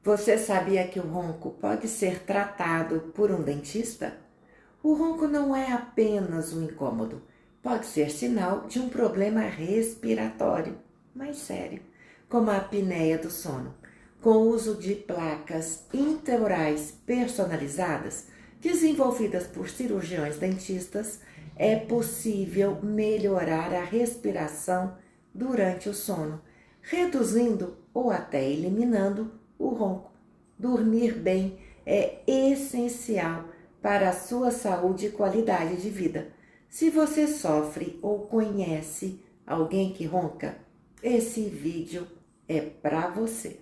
Você sabia que o ronco pode ser tratado por um dentista? O ronco não é apenas um incômodo, pode ser sinal de um problema respiratório mais sério, como a apneia do sono. Com o uso de placas intraorais personalizadas, desenvolvidas por cirurgiões dentistas, é possível melhorar a respiração durante o sono, reduzindo ou até eliminando o ronco. Dormir bem é essencial para a sua saúde e qualidade de vida. Se você sofre ou conhece alguém que ronca, esse vídeo é para você.